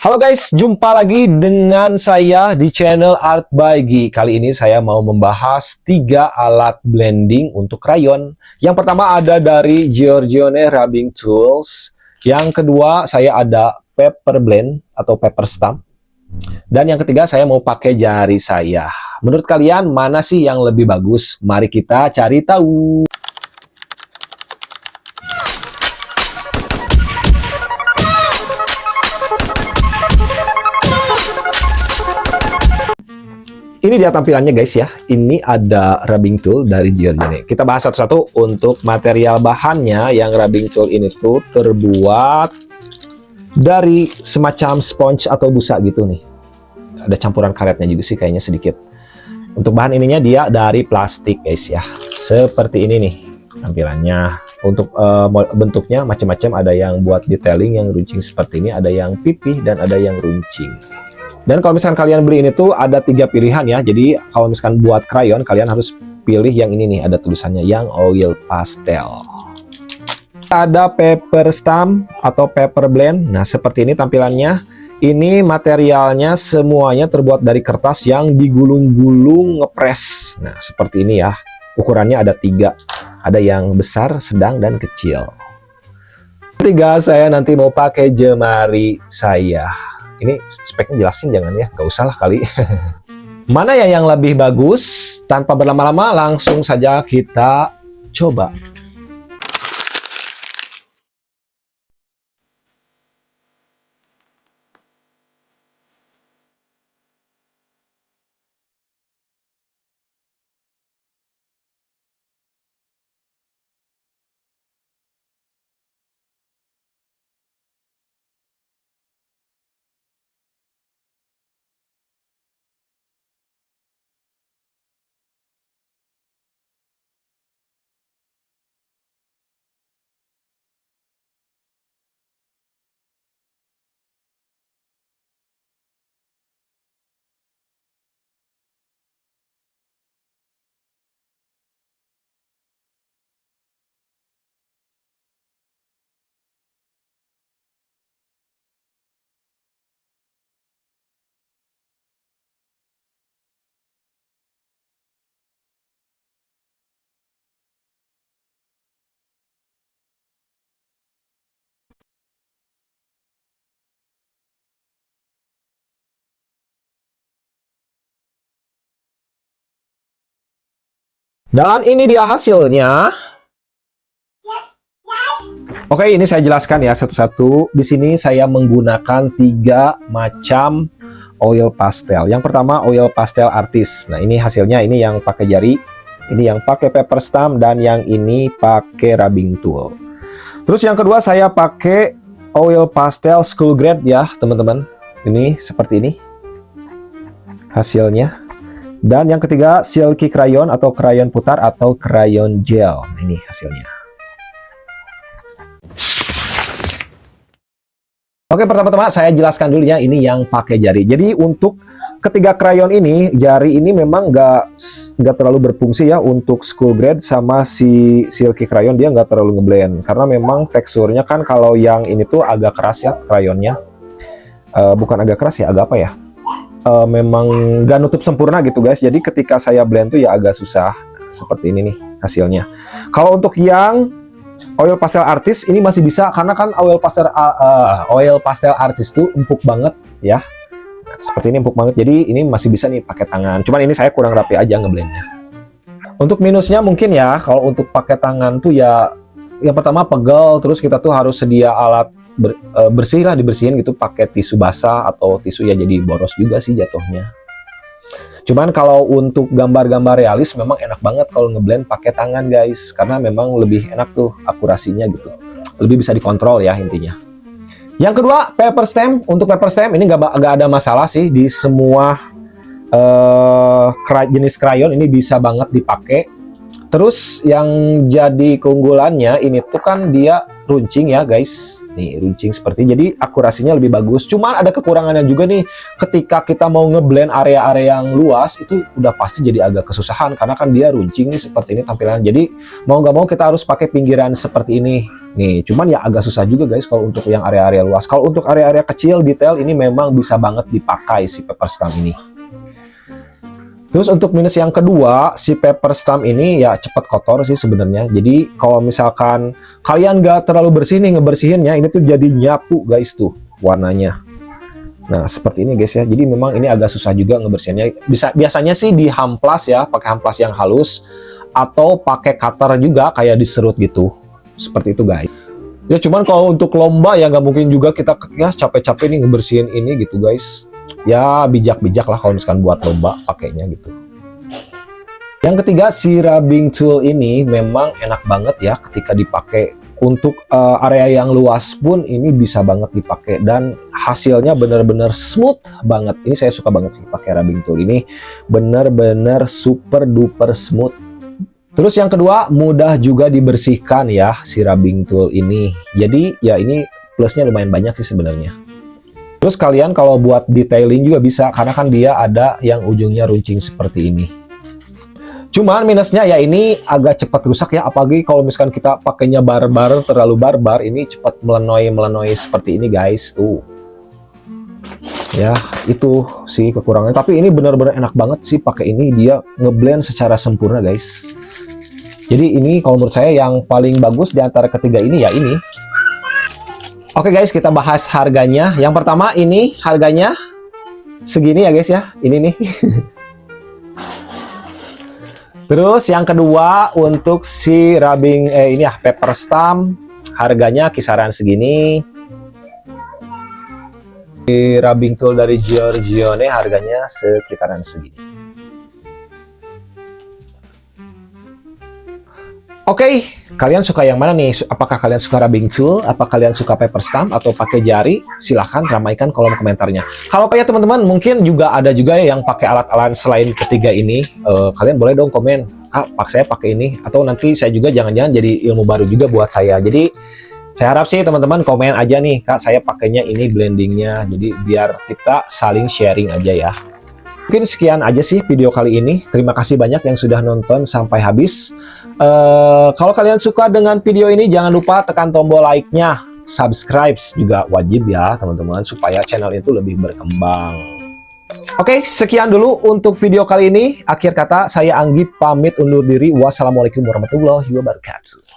Halo guys, jumpa lagi dengan saya di channel Art by Gi. Kali ini saya mau membahas 3 alat blending untuk krayon. Yang pertama ada dari Giorgione Rubbing Tools. Yang kedua saya ada Paper Blend atau Paper Stamp. Dan yang ketiga saya mau pakai jari saya. Menurut kalian mana sih yang lebih bagus? Mari kita cari tahu. Ini dia tampilannya guys ya. Ini ada rubbing tool dari Giorgione. Kita bahas satu-satu. Untuk material bahannya, yang rubbing tool ini tuh terbuat dari semacam sponge atau busa gitu nih. Ada campuran karetnya juga sih kayaknya sedikit. Untuk bahan ininya dia dari plastik guys ya. Seperti ini nih tampilannya. Untuk bentuknya macam-macam, ada yang buat detailing yang runcing seperti ini, ada yang pipih dan ada yang runcing. Dan kalau misalkan kalian beli ini tuh ada 3 pilihan ya. Jadi kalau misalkan buat krayon kalian harus pilih yang ini nih, ada tulisannya yang oil pastel. Ada paper stamp atau paper blend. Nah, seperti ini tampilannya. Ini materialnya semuanya terbuat dari kertas yang digulung-gulung ngepres. Nah, seperti ini ya. Ukurannya ada 3. Ada yang besar, sedang, dan kecil. Ketiga, saya nanti mau pakai jemari saya. Ini speknya jelasin jangan ya, gak usah lah kali. Mana ya yang lebih bagus? Tanpa berlama-lama langsung saja kita coba. Dan ini dia hasilnya. Oke, ini saya jelaskan ya satu-satu. Di sini saya menggunakan 3 macam oil pastel. Yang pertama oil pastel artis. Nah, ini hasilnya, ini yang pakai jari, ini yang pakai paper stamp, dan yang ini pakai rubbing tool. Terus yang kedua saya pakai oil pastel school grade ya, teman-teman. Ini seperti ini hasilnya. Dan yang ketiga silky crayon atau krayon putar atau krayon gel. Nah, ini hasilnya. Oke, pertama-tama saya jelaskan dulu ya, ini yang pakai jari. Jadi untuk ketiga krayon ini, jari ini memang nggak terlalu berfungsi ya. Untuk school grade sama si silky crayon dia nggak terlalu ngeblend, karena memang teksturnya kan kalau yang ini tuh agak keras ya krayonnya. Bukan agak keras ya, agak apa ya? Memang nggak nutup sempurna gitu guys. Jadi ketika saya blend tuh ya agak susah. Nah, seperti ini nih hasilnya. Kalau untuk yang oil pastel artis ini masih bisa, karena kan oil pastel artis tuh empuk banget ya. Nah, seperti ini empuk banget. Jadi ini masih bisa nih pakai tangan. Cuman ini saya kurang rapi aja ngeblendnya. Untuk minusnya mungkin ya, kalau untuk pakai tangan tuh ya, yang pertama pegel. Terus kita tuh harus sedia alat bersih lah, dibersihin gitu pakai tisu basah atau tisu ya, jadi boros juga sih jatuhnya. Cuman kalau untuk gambar-gambar realis memang enak banget kalau ngeblend pakai tangan guys, karena memang lebih enak tuh akurasinya gitu, lebih bisa dikontrol ya intinya. Yang kedua paper stamp. Untuk paper stamp ini nggak ada masalah sih, di semua jenis krayon ini bisa banget dipakai. Terus yang jadi keunggulannya ini tuh kan dia runcing ya guys. Nih, runcing seperti ini. Jadi akurasinya lebih bagus. Cuman ada kekurangannya juga nih. Ketika kita mau ngeblend area-area yang luas, itu udah pasti jadi agak kesusahan. Karena kan dia runcing nih seperti ini tampilannya. Jadi mau nggak mau kita harus pakai pinggiran seperti ini. Nih, cuman ya agak susah juga guys kalau untuk yang area-area luas. Kalau untuk area-area kecil, detail ini memang bisa banget dipakai si paper stamp ini. Terus untuk minus yang kedua, si paper stamp ini ya cepat kotor sih sebenarnya. Jadi kalau misalkan kalian nggak terlalu bersih nih ngebersihinnya, ini tuh jadi nyatu guys tuh warnanya. Nah seperti ini guys ya. Jadi memang ini agak susah juga ngebersihinnya. Biasanya sih dihamplas ya, pakai hamplas yang halus atau pakai cutter juga kayak diserut gitu. Seperti itu guys. Ya cuman kalau untuk lomba ya nggak mungkin juga kita ya capek-capek nih ngebersihin ini gitu guys. Ya bijak-bijak lah kalau misalkan buat lomba pakainya gitu. Yang ketiga, si rubbing tool ini memang enak banget ya ketika dipakai untuk area yang luas pun ini bisa banget dipakai dan hasilnya bener-bener smooth banget. Ini saya suka banget sih pakai rubbing tool ini, bener-bener super duper smooth. Terus yang kedua, mudah juga dibersihkan ya si rubbing tool ini. Jadi ya ini plusnya lumayan banyak sih sebenarnya. Terus kalian kalau buat detailing juga bisa, karena kan dia ada yang ujungnya runcing seperti ini. Cuman minusnya ya ini agak cepat rusak ya, apalagi kalau misalkan kita pakainya barbar, terlalu barbar, ini cepat melenoi seperti ini guys, tuh. Ya, itu sih kekurangannya. Tapi ini benar-benar enak banget sih pakai ini, dia ngeblend secara sempurna guys. Jadi ini kalau menurut saya yang paling bagus di antara ketiga ini ya ini. Oke guys, kita bahas harganya. Yang pertama ini harganya segini ya guys ya. Ini nih. Terus yang kedua untuk si rubbing ini ya paper stamp harganya kisaran segini. Di rubbing tool dari Giorgione harganya sekitaran segini. Oke, kalian suka yang mana nih? Apakah kalian suka rubbing tool? Apa kalian suka paper stamp atau pakai jari? Silahkan ramaikan kolom komentarnya. Kalau kayak teman-teman mungkin juga ada juga ya yang pakai alat-alat selain ketiga ini. Kalian boleh dong komen, Kak, saya pakai ini. Atau nanti saya juga jangan-jangan jadi ilmu baru juga buat saya. Jadi saya harap sih teman-teman komen aja nih, Kak, saya pakainya ini blendingnya. Jadi biar kita saling sharing aja ya. Mungkin sekian aja sih video kali ini. Terima kasih banyak yang sudah nonton sampai habis. Kalau kalian suka dengan video ini, jangan lupa tekan tombol like-nya. Subscribe juga wajib ya teman-teman, supaya channel itu lebih berkembang. Oke, sekian dulu untuk video kali ini. Akhir kata, saya Anggi pamit undur diri. Wassalamualaikum warahmatullahi wabarakatuh.